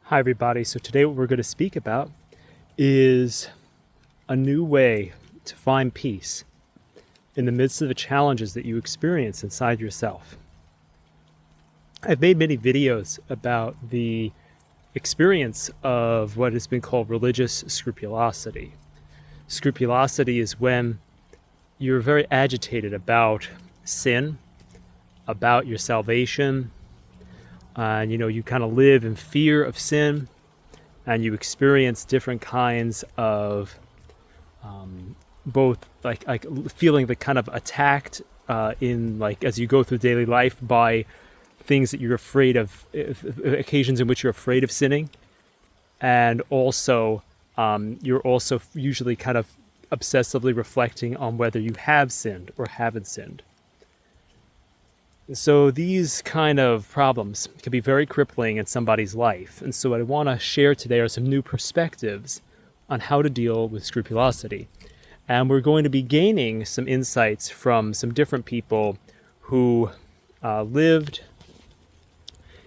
Hi everybody, so today what we're going to speak about is a new way to find peace in the midst of the challenges that you experience inside yourself. I've made many videos about the experience of what has been called religious scrupulosity. Scrupulosity is when you're very agitated about sin, about your salvation, and you kind of live in fear of sin, and you experience different kinds of both like feeling the kind of attacked in as you go through daily life by things that you're afraid of, occasions in which you're afraid of sinning, and also you're also usually kind of obsessively reflecting on whether you have sinned or haven't sinned. So these kind of problems can be very crippling in somebody's life. And so what I want to share today are some new perspectives on how to deal with scrupulosity. And we're going to be gaining some insights from some different people who lived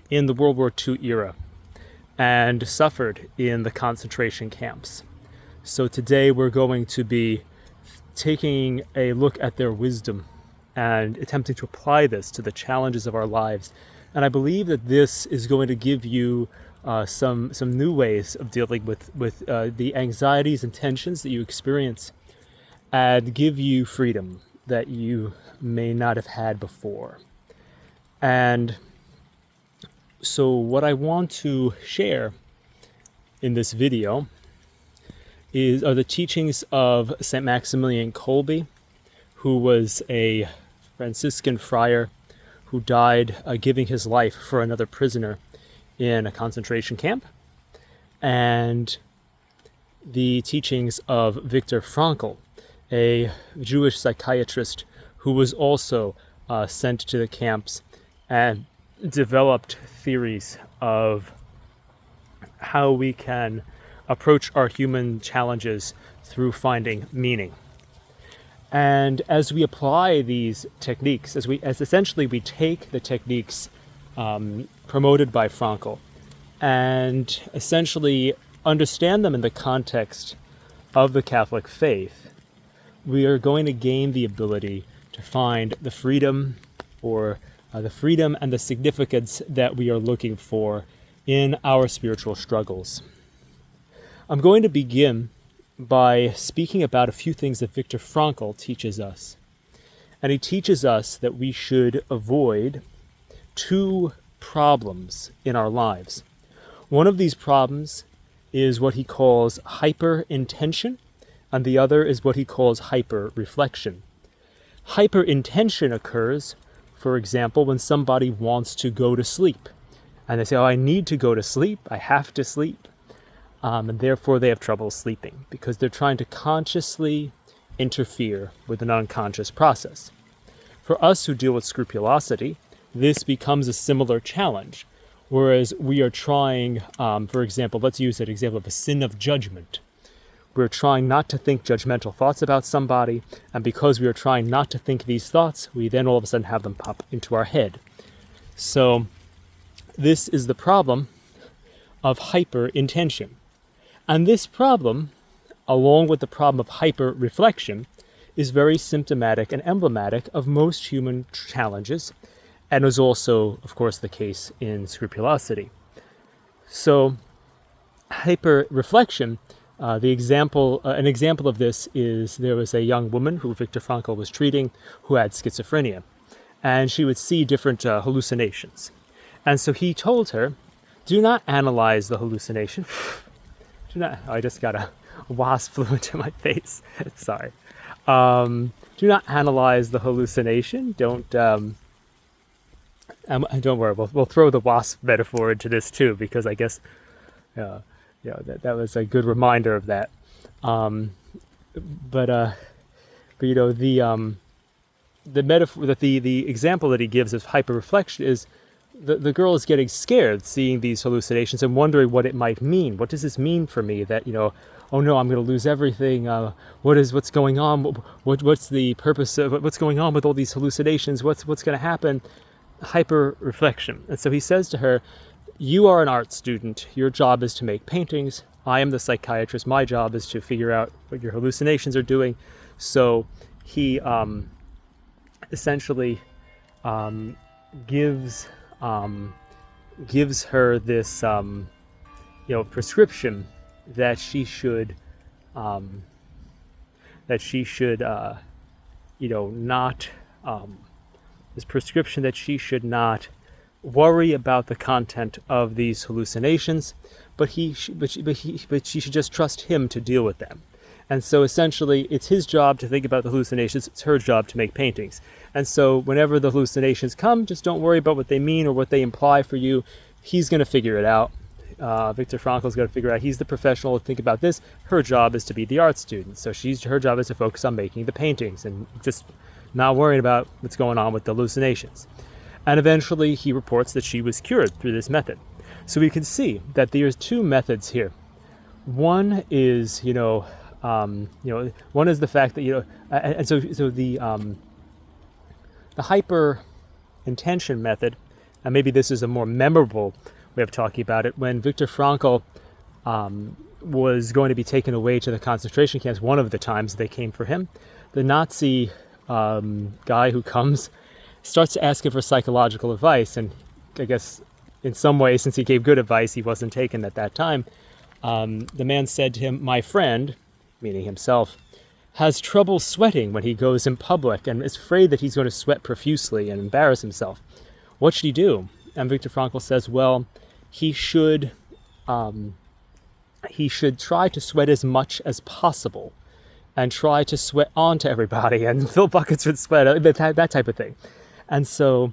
in the World War II era and suffered in the concentration camps. So today we're going to be taking a look at their wisdom and attempting to apply this to the challenges of our lives. And I believe that this is going to give you some new ways of dealing with the anxieties and tensions that you experience, and give you freedom that you may not have had before. And so what I want to share in this video are the teachings of St. Maximilian Kolbe, who was a Franciscan friar who died giving his life for another prisoner in a concentration camp, and the teachings of Viktor Frankl, a Jewish psychiatrist who was also sent to the camps and developed theories of how we can approach our human challenges through finding meaning. And as we apply these techniques, as essentially we take the techniques promoted by Frankl and essentially understand them in the context of the Catholic faith, we are going to gain the ability to find the freedom the freedom and the significance that we are looking for in our spiritual struggles. I'm going to begin by speaking about a few things that Viktor Frankl teaches us. And he teaches us that we should avoid two problems in our lives. One of these problems is what he calls hyper-intention, and the other is what he calls hyper-reflection. Hyper-intention occurs, for example, when somebody wants to go to sleep. And they say, I need to go to sleep, I have to sleep. And therefore they have trouble sleeping because they're trying to consciously interfere with an unconscious process. For us who deal with scrupulosity, this becomes a similar challenge, whereas we are trying, for example, let's use an example of a sin of judgment. We're trying not to think judgmental thoughts about somebody, and because we are trying not to think these thoughts, we then all of a sudden have them pop into our head. So this is the problem of hyper-intention. And this problem, along with the problem of hyper-reflection, is very symptomatic and emblematic of most human challenges, and is also, of course, the case in scrupulosity. So, hyper-reflection, an example of this is there was a young woman who Viktor Frankl was treating who had schizophrenia, and she would see different hallucinations. And so he told her, do not analyze the hallucination. I just got a wasp flew into my face. Sorry. Do not analyze the hallucination. Don't worry. We'll throw the wasp metaphor into this too, because I guess that was a good reminder of that. But the metaphor, that the example that he gives of hyper-reflection is the girl is getting scared seeing these hallucinations and wondering what it might mean. What does this mean for me? That, oh no, I'm going to lose everything. What's going on? What's the purpose of what's going on with all these hallucinations? What's going to happen? Hyper-reflection. And so he says to her, you are an art student. Your job is to make paintings. I am the psychiatrist. My job is to figure out what your hallucinations are doing. So he essentially gives her this prescription that she should not this prescription that she should not worry about the content of these hallucinations, but she should just trust him to deal with them. And so essentially it's his job to think about the hallucinations, it's her job to make paintings. And so whenever the hallucinations come, just don't worry about what they mean or what they imply for you. He's going to figure it out. Viktor Frankl's got to figure out, he's the professional to think about this. Her job is to be the art student. So her job is to focus on making the paintings and just not worrying about what's going on with the hallucinations. And eventually he reports that she was cured through this method. So we can see that there's two methods here. One is, one is the fact that, and so the hyper intention method, and maybe this is a more memorable way of talking about it, when Viktor Frankl was going to be taken away to the concentration camps, one of the times they came for him, the Nazi guy who comes starts to ask him for psychological advice, and I guess in some way, since he gave good advice, he wasn't taken at that time. The man said to him, "My friend," meaning himself, "has trouble sweating when he goes in public and is afraid that he's going to sweat profusely and embarrass himself. What should he do?" And Viktor Frankl says, well, he should try to sweat as much as possible and try to sweat onto everybody and fill buckets with sweat, that type of thing. And so,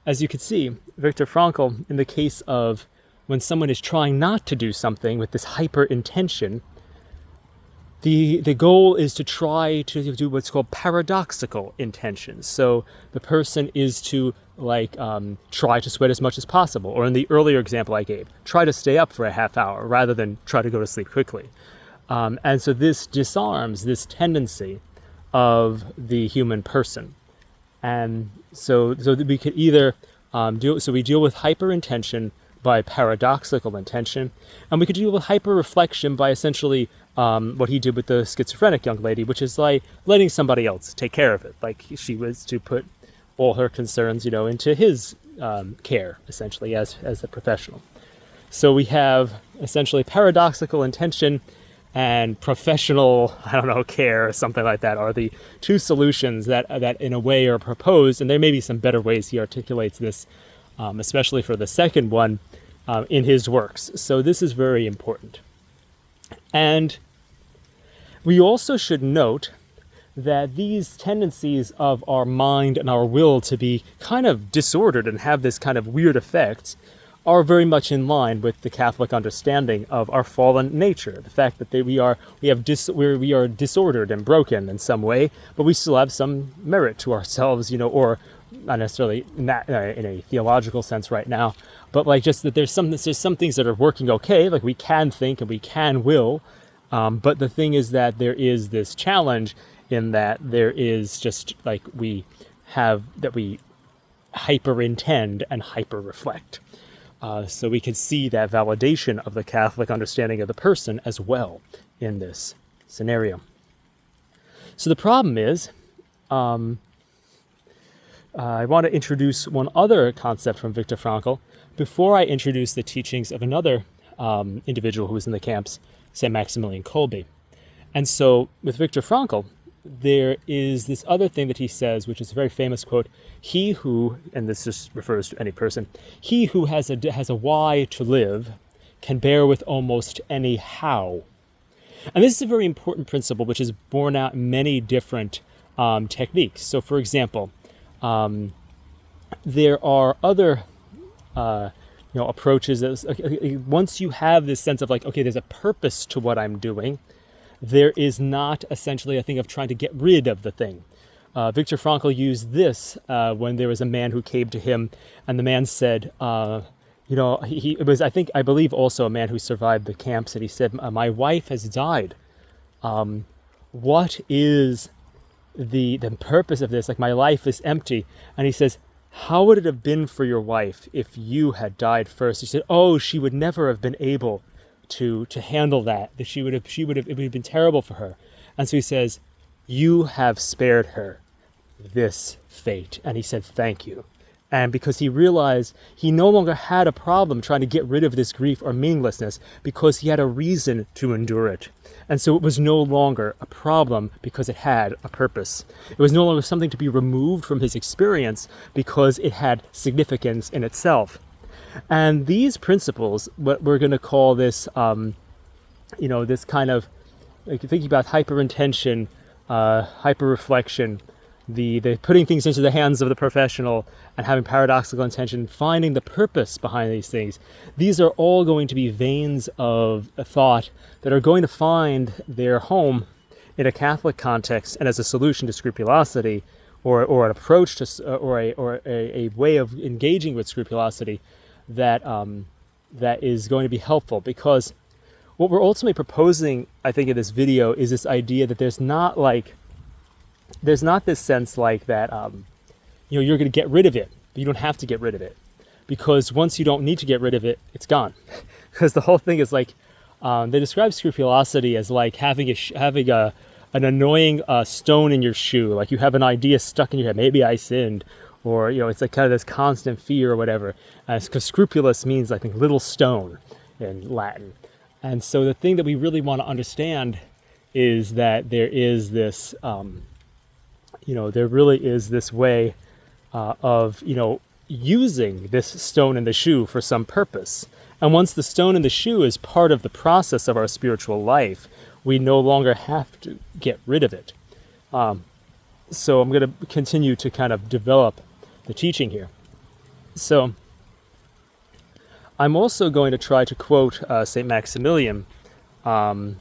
as you can see, Viktor Frankl, in the case of when someone is trying not to do something with this hyper intention, the goal is to try to do what's called paradoxical intentions. So the person is to try to sweat as much as possible, or in the earlier example I gave, try to stay up for a half hour rather than try to go to sleep quickly. And so this disarms this tendency of the human person. And so we could either we deal with hyper-intention by paradoxical intention, and we could deal with hyper-reflection by essentially what he did with the schizophrenic young lady, which is like letting somebody else take care of it. Like she was to put all her concerns, into his care, essentially, as a professional. So we have essentially paradoxical intention and professional, care or something like that are the two solutions that in a way are proposed. And there may be some better ways he articulates this, especially for the second one, in his works. So this is very important. And we also should note that these tendencies of our mind and our will to be kind of disordered and have this kind of weird effects are very much in line with the Catholic understanding of our fallen nature. The fact that we are disordered and broken in some way, but we still have some merit to ourselves, or not necessarily in a theological sense right now, but just that there's some things that are working okay, like we can think and we can will, but the thing is that there is this challenge in that there is just we hyper intend and hyper reflect. So we can see that validation of the Catholic understanding of the person as well in this scenario. So the problem is, I want to introduce one other concept from Viktor Frankl before I introduce the teachings of another individual who was in the camps, St. Maximilian Kolbe. And so with Viktor Frankl, there is this other thing that he says, which is a very famous quote: "He who," and this just refers to any person, "he who has a why to live can bear with almost any how." And this is a very important principle, which is borne out in many different techniques. So, for example, there are other approaches that once you have this sense of there's a purpose to what I'm doing, there is not essentially a thing of trying to get rid of the thing. Viktor Frankl used this when there was a man who came to him, and the man said, I believe also a man who survived the camps, and he said, "My wife has died. What is the purpose of this? My life is empty." And he says, how would it have been for your wife if you had died first? He said, oh, she would never have been able to handle that. That it would have been terrible for her. And so he says, you have spared her this fate. And he said, thank you. And because he realized he no longer had a problem trying to get rid of this grief or meaninglessness, because he had a reason to endure it. And so it was no longer a problem because it had a purpose. It was no longer something to be removed from his experience because it had significance in itself. And these principles, what we're going to call this, this kind of, like thinking about hyper-intention, hyper-reflection, the putting things into the hands of the professional and having paradoxical intention, finding the purpose behind these things. These are all going to be veins of a thought that are going to find their home in a Catholic context and as a solution to scrupulosity, or an approach to, or a way of engaging with scrupulosity that is going to be helpful. Because what we're ultimately proposing, I think, in this video is this idea that there's not this sense like that, you're going to get rid of it, but you don't have to get rid of it. Because once you don't need to get rid of it, it's gone. Because the whole thing is like, they describe scrupulosity as like having an annoying stone in your shoe. Like you have an idea stuck in your head, maybe I sinned, or, it's like kind of this constant fear or whatever. Because scrupulous means, I think, little stone in Latin. And so the thing that we really want to understand is that there is this, there really is this way of, using this stone in the shoe for some purpose. And once the stone in the shoe is part of the process of our spiritual life, we no longer have to get rid of it. So I'm going to continue to kind of develop the teaching here. So I'm also going to try to quote St. Maximilian. And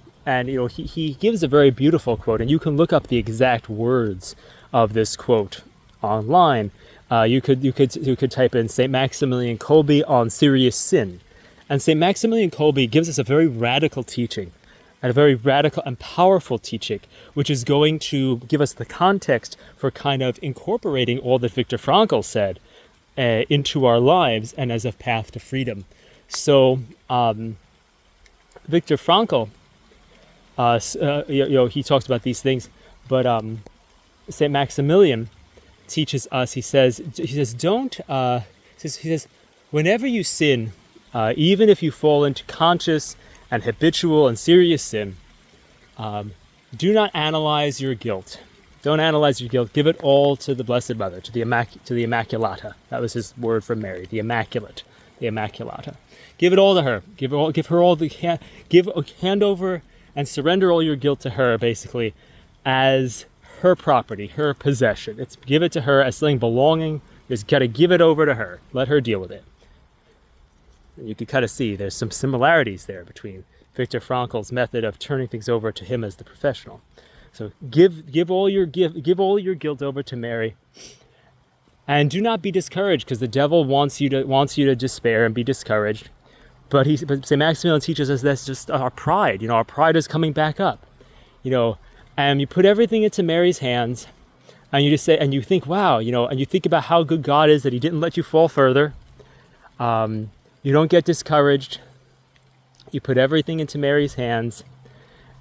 he gives a very beautiful quote, and you can look up the exact words of this quote online. You could type in St. Maximilian Kolbe on serious sin, and St. Maximilian Kolbe gives us a very radical teaching, and a very radical and powerful teaching, which is going to give us the context for kind of incorporating all that Viktor Frankl said into our lives and as a path to freedom. So Viktor Frankl, he talks about these things, but Saint Maximilian teaches us. He says, whenever you sin, even if you fall into conscious and habitual and serious sin, do not analyze your guilt. Don't analyze your guilt. Give it all to the Blessed Mother, to the Immaculata. That was his word for Mary, the Immaculate, the Immaculata. Give it all to her. Give her all the hand over and surrender all your guilt to her, basically, as her property, her possession. Give it to her as something belonging. Just got to give it over to her. Let her deal with it. And you can kind of see there's some similarities there between Viktor Frankl's method of turning things over to him as the professional. So give all your guilt over to Mary, and do not be discouraged, because the devil wants you to despair and be discouraged. But St. Maximilian teaches us that's just our pride. Our pride is coming back up. And you put everything into Mary's hands, and you just say, and you think, wow, and you think about how good God is that He didn't let you fall further. You don't get discouraged. You put everything into Mary's hands.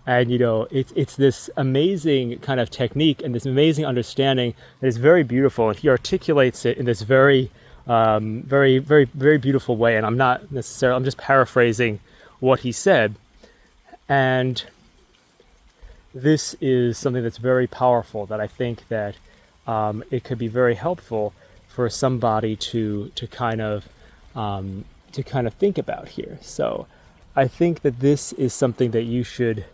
And, it's this amazing kind of technique and this amazing understanding that is very beautiful. And he articulates it in this very, very, very, very beautiful way. And I'm just paraphrasing what he said. And this is something that's very powerful, that I think that it could be very helpful for somebody to kind of think about here. So I think that this is something that you should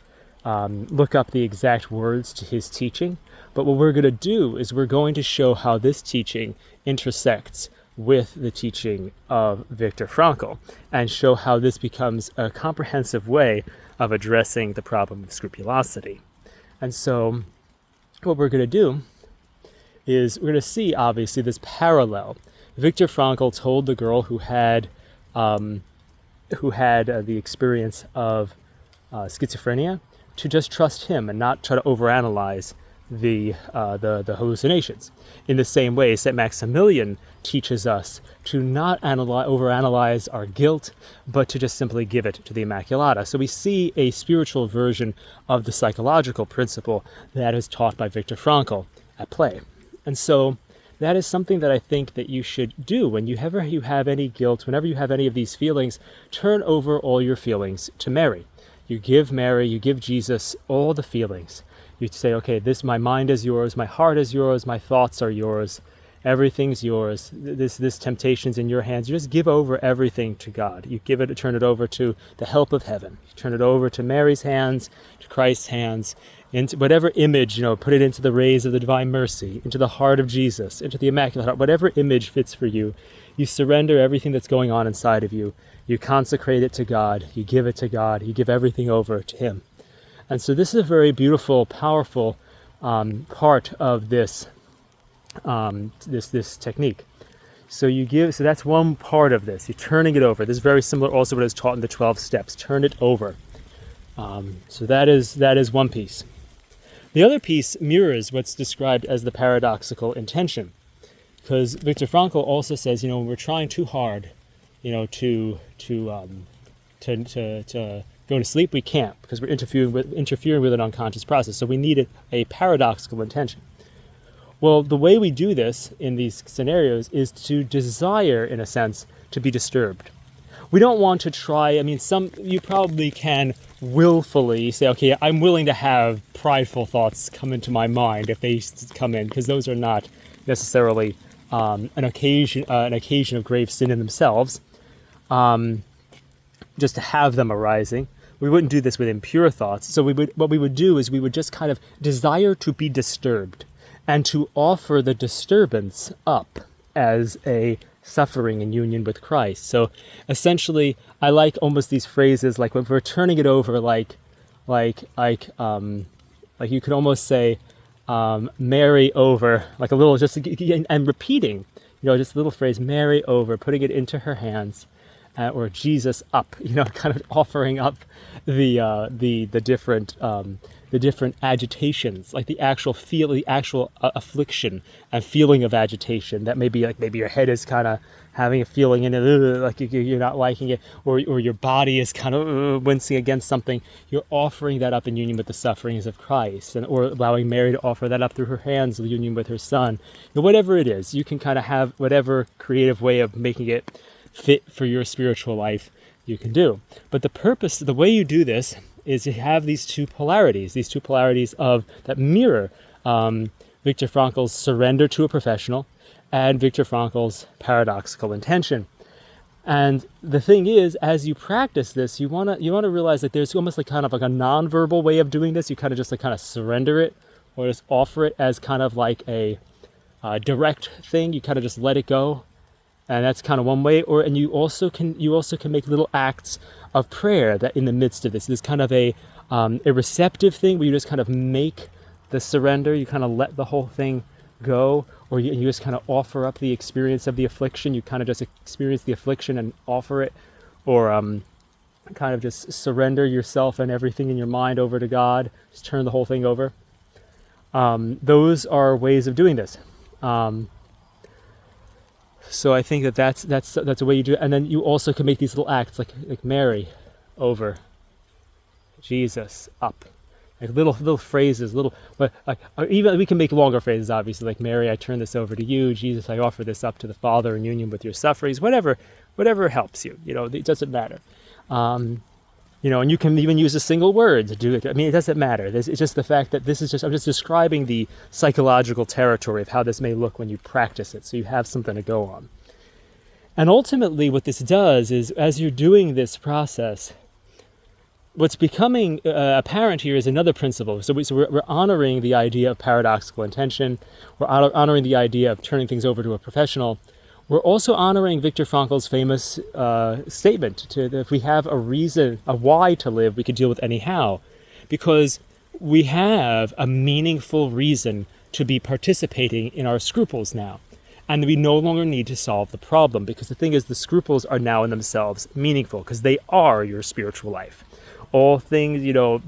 look up the exact words to his teaching. But what we're going to do is we're going to show how this teaching intersects with the teaching of Viktor Frankl, and show how this becomes a comprehensive way of addressing the problem of scrupulosity. And so what we're going to do is we're going to see, obviously, this parallel. Viktor Frankl told the girl who had the experience of schizophrenia to just trust him and not try to overanalyze the hallucinations. In the same way, St. Maximilian teaches us to not overanalyze our guilt, but to just simply give it to the Immaculata. So we see a spiritual version of the psychological principle that is taught by Viktor Frankl at play. And so that is something that I think that you should do whenever you have any guilt, whenever you have any of these feelings. Turn over all your feelings to Mary. You give Mary, you give Jesus all the feelings. You say, okay, my mind is yours, my heart is yours, my thoughts are yours, everything's yours. This temptation's in your hands. You just give over everything to God. You turn it over to the help of heaven. You turn it over to Mary's hands, to Christ's hands, into whatever image, put it into the rays of the divine mercy, into the heart of Jesus, into the Immaculate Heart, whatever image fits for you. You surrender everything that's going on inside of you. You consecrate it to God. You give it to God. You give everything over to Him. And so this is a very beautiful, powerful part of this this technique. So that's one part of this. You're turning it over. This is very similar also what is taught in the 12 steps. Turn it over. So that is one piece. The other piece mirrors what's described as the paradoxical intention, because Viktor Frankl also says, when we're trying too hard, to go to sleep, we can't, because we're interfering with an unconscious process. So we need a paradoxical intention. Well, the way we do this in these scenarios is to desire, in a sense, to be disturbed. We don't want to try, you probably can willfully say, okay, I'm willing to have prideful thoughts come into my mind if they come in, because those are not necessarily an occasion of grave sin in themselves, just to have them arising. We wouldn't do this with impure thoughts. So what we would do is we would just kind of desire to be disturbed and to offer the disturbance up as a suffering in union with Christ. So essentially, I like almost these phrases, like when we're turning it over, like you could almost say, Mary over, like a little, just and repeating, just a little phrase, Mary over, putting it into her hands. Or Jesus up, kind of offering up the different agitations, like the actual affliction and feeling of agitation. That may be like maybe your head is kind of having a feeling in it, like you're not liking it, or your body is kind of wincing against something. You're offering that up in union with the sufferings of Christ, or allowing Mary to offer that up through her hands, the union with her Son. Whatever it is, you can kind of have whatever creative way of making it fit for your spiritual life you can do. But the way you do this is you have these two polarities of that mirror Viktor Frankl's surrender to a professional and Viktor Frankl's paradoxical intention. And the thing is, as you practice this, you want to realize that there's almost like kind of like a non-verbal way of doing this. You kind of just like kind of surrender it, or just offer it as kind of like a direct thing. You kind of just let it go. And that's kind of one way, and you also can make little acts of prayer that in the midst of this. There's kind of a receptive thing where you just kind of make the surrender. You kind of let the whole thing go, or you just kind of offer up the experience of the affliction. You kind of just experience the affliction and offer it, or kind of just surrender yourself and everything in your mind over to God. Just turn the whole thing over. Those are ways of doing this. So I think that's a way you do it. And then you also can make these little acts like Mary over, Jesus up, like little phrases, but or even we can make longer phrases, obviously, like Mary, I turn this over to you. Jesus, I offer this up to the Father in union with your sufferings. Whatever helps you. It doesn't matter. And you can even use a single word to do it. It doesn't matter. It's just the fact that I'm just describing the psychological territory of how this may look when you practice it, so you have something to go on. And ultimately what this does is, as you're doing this process, what's becoming apparent here is another principle. So we're honoring the idea of paradoxical intention. We're honoring the idea of turning things over to a professional. We're also honoring Viktor Frankl's famous statement that if we have a reason, a why to live, we can deal with any how. Because we have a meaningful reason to be participating in our scruples now. And we no longer need to solve the problem, because the thing is, the scruples are now in themselves meaningful, because they are your spiritual life. all things,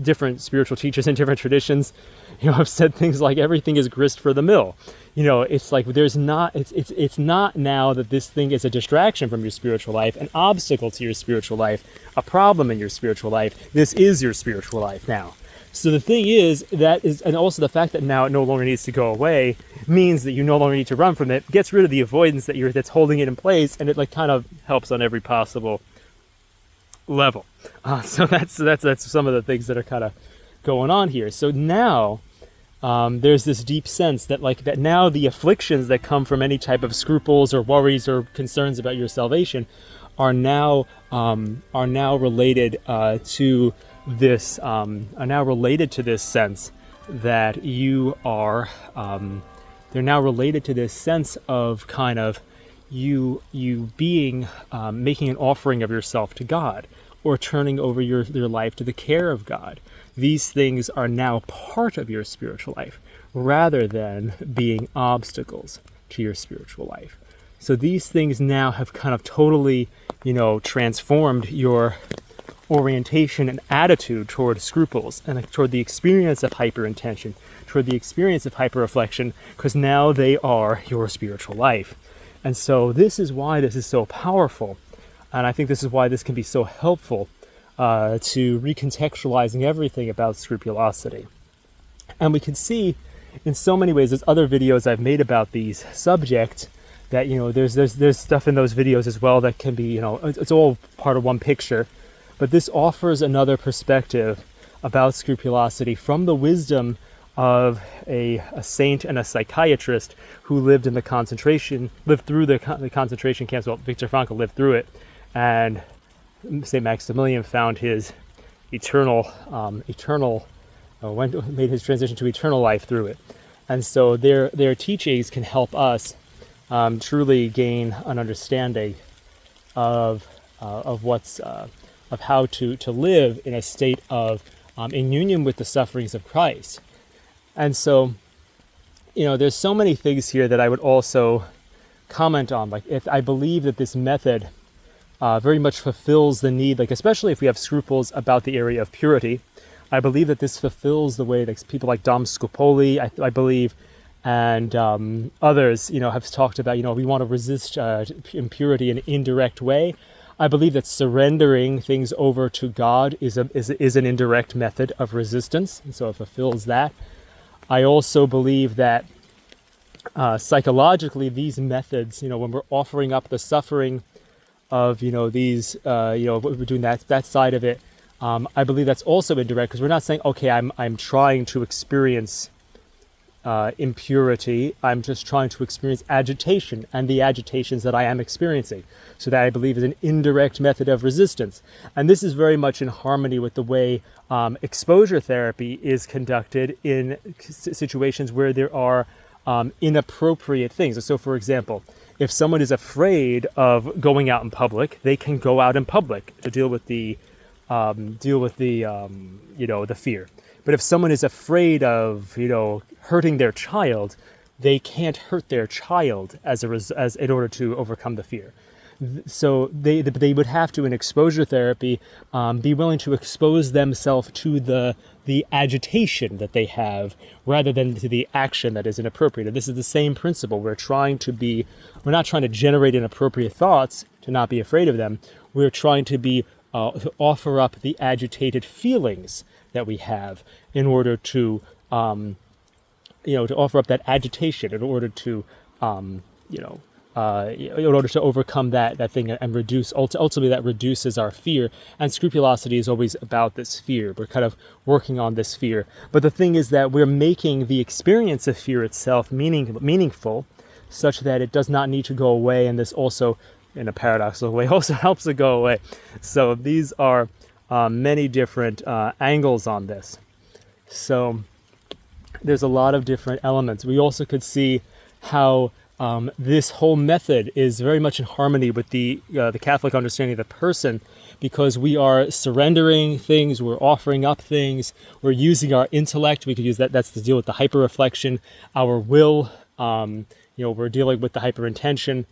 different spiritual teachers in different traditions, have said things like everything is grist for the mill. It's like it's not now that this thing is a distraction from your spiritual life, an obstacle to your spiritual life, a problem in your spiritual life. This is your spiritual life now. So the thing is, and also the fact that now it no longer needs to go away means that you no longer need to run from it, gets rid of the avoidance that's holding it in place, and it kind of helps on every possible level. So that's some of the things that are kind of going on here. So now there's this deep sense that now the afflictions that come from any type of scruples or worries or concerns about your salvation are now related to this sense that you are. They're now related to this sense of kind of you being making an offering of yourself to God, or turning over your life to the care of God. These things are now part of your spiritual life rather than being obstacles to your spiritual life. So these things now have kind of totally, transformed your orientation and attitude toward scruples and toward the experience of hyperintention, toward the experience of hyperreflection, because now they are your spiritual life. And so this is why this is so powerful. And I think this is why this can be so helpful to recontextualizing everything about scrupulosity. And we can see in so many ways, there's other videos I've made about these subjects that, there's stuff in those videos as well that can be, it's all part of one picture. But this offers another perspective about scrupulosity from the wisdom of a saint and a psychiatrist who lived through the concentration camps. Well, Viktor Frankl lived through it, and St. Maximilian found his made his transition to eternal life through it. And so their teachings can help us truly gain an understanding of how to live in a state of in union with the sufferings of Christ. And so, there's so many things here that I would also comment on. Like, if I believe that this method very much fulfills the need, especially if we have scruples about the area of purity, I believe that this fulfills the way that people like Dom Scopoli, I believe, and others, have talked about, we want to resist impurity in an indirect way. I believe that surrendering things over to God is an indirect method of resistance, and so it fulfills that. I also believe that psychologically, these methods, when we're offering up the suffering of, these, we're doing that side of it, I believe that's also indirect, because we're not saying, okay, I'm trying to experience impurity. I'm just trying to experience agitation and the agitations that I am experiencing. So that, I believe, is an indirect method of resistance. And this is very much in harmony with the way exposure therapy is conducted in situations where there are inappropriate things. So, for example, if someone is afraid of going out in public, they can go out in public to deal with the fear. But if someone is afraid of, hurting their child, they can't hurt their child as in order to overcome the fear. So they would have to, in exposure therapy, be willing to expose themselves to the agitation that they have, rather than to the action that is inappropriate. And this is the same principle. We're not trying to generate inappropriate thoughts to not be afraid of them. We're trying to offer up the agitated feelings that we have in order to offer up that agitation in order to overcome that thing and reduce, ultimately that reduces our fear. And scrupulosity is always about this fear. We're kind of working on this fear. But the thing is that we're making the experience of fear itself meaningful, such that it does not need to go away. And this also, in a paradoxical way, also helps it go away. So these are many different angles on this. So there's a lot of different elements. We also could see how this whole method is very much in harmony with the Catholic understanding of the person, because we are surrendering things, we're offering up things, we're using our intellect. We could use that's to deal with the hyperreflection, our will. We're dealing with the hyperintention.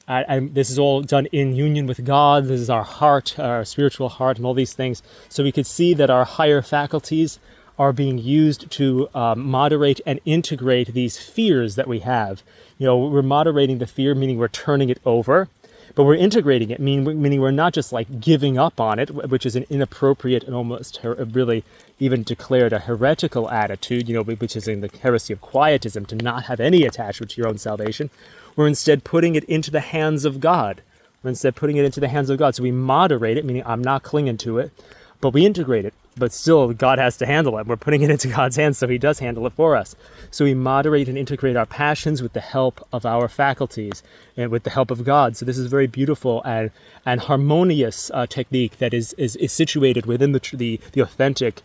this is all done in union with God. This is our heart, our spiritual heart, and all these things. So we could see that our higher faculties are being used to moderate and integrate these fears that we have. We're moderating the fear, meaning we're turning it over, but we're integrating it, meaning we're not just like giving up on it, which is an inappropriate and almost really even declared a heretical attitude, which is in the heresy of quietism, to not have any attachment to your own salvation. We're instead putting it into the hands of God. So we moderate it, meaning I'm not clinging to it, but we integrate it. But still, God has to handle it. We're putting it into God's hands, so he does handle it for us. So we moderate and integrate our passions with the help of our faculties and with the help of God. So this is a very beautiful and harmonious technique that is situated within the authentic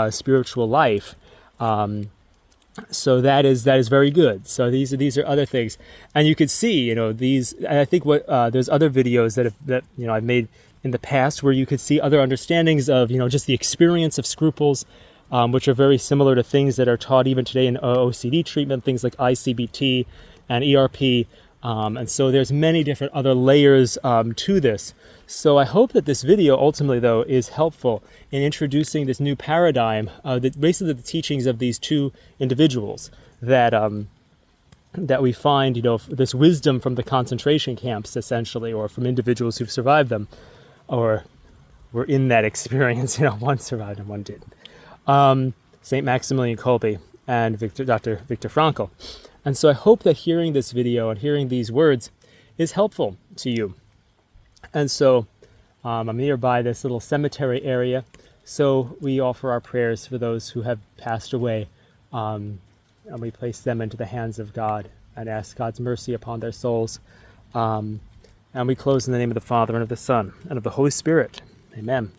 spiritual life. So that is very good. So these are other things, and you could see, these. And I think there's other videos that I've made in the past where you could see other understandings of just the experience of scruples, which are very similar to things that are taught even today in OCD treatment, things like ICBT and ERP. And so there's many different other layers to this. So I hope that this video ultimately, though, is helpful in introducing this new paradigm, basically the teachings of these two individuals that we find, this wisdom from the concentration camps, essentially, or from individuals who've survived them, or were in that experience. One survived and one didn't. St. Maximilian Kolbe and Dr. Viktor Frankl. And so I hope that hearing this video and hearing these words is helpful to you. And so I'm nearby this little cemetery area, so we offer our prayers for those who have passed away, and we place them into the hands of God and ask God's mercy upon their souls. And we close in the name of the Father, and of the Son, and of the Holy Spirit. Amen.